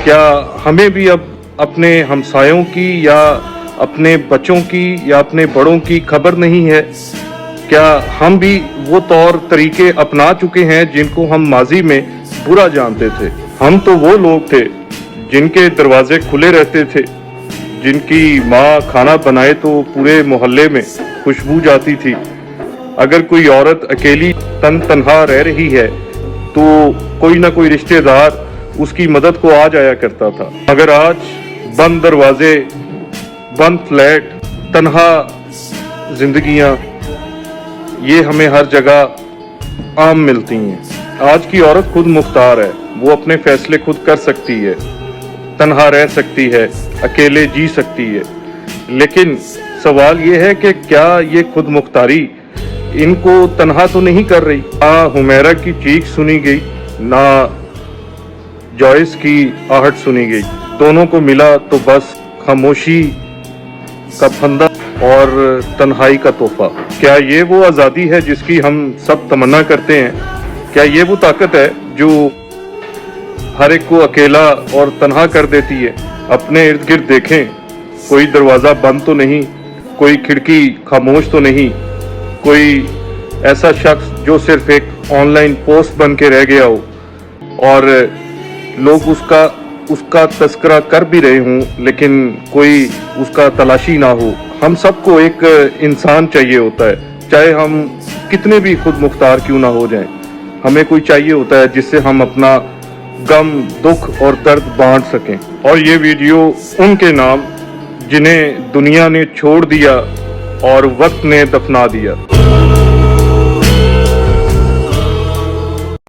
क्या हमें भी अब अपने हमसायों की या अपने बच्चों की या अपने बड़ों की खबर नहीं है? क्या हम भी वो तौर तरीके अपना चुके हैं जिनको हम माजी में बुरा जानते थे? हम तो वो लोग थे जिनके दरवाजे खुले रहते थे, जिनकी माँ खाना बनाए तो पूरे मोहल्ले में खुशबू जाती थी। अगर कोई औरत अकेली तन्हा रह रही है तो कोई ना कोई रिश्तेदार उसकी मदद को आ जाया करता था। मगर आज बंद दरवाजे, बंद फ्लैट, तन्हा जिंदगियां, ये हमें हर जगह आम मिलती हैं। आज की औरत खुद मुख्तार है, वो अपने फैसले खुद कर सकती है, तन्हा रह सकती है, अकेले जी सकती है। लेकिन सवाल ये है कि क्या ये खुद मुख्तारी इनको तन्हा तो नहीं कर रही? ना हुमैरा की चीख सुनी गई, ना जॉयस की आहट सुनी गई। दोनों को मिला तो बस खामोशी का फंदा और तन्हाई का तोहफा। क्या ये वो आज़ादी है जिसकी हम सब तमन्ना करते हैं? क्या ये वो ताकत है जो हर एक को अकेला और तन्हा कर देती है? अपने इर्द गिर्द देखें, कोई दरवाज़ा बंद तो नहीं, कोई खिड़की खामोश तो नहीं, कोई ऐसा शख्स जो सिर्फ एक ऑनलाइन पोस्ट बन के रह गया हो और लोग उसका तस्करा कर भी रहे हों लेकिन कोई उसका तलाशी ना हो। हम सबको एक इंसान चाहिए होता है, चाहे हम कितने भी खुद मुख्तार क्यों ना हो जाएं। हमें कोई चाहिए होता है जिससे हम अपना गम, दुख और दर्द बांट सकें। और ये वीडियो उनके नाम जिन्हें दुनिया ने छोड़ दिया और वक्त ने दफना दिया।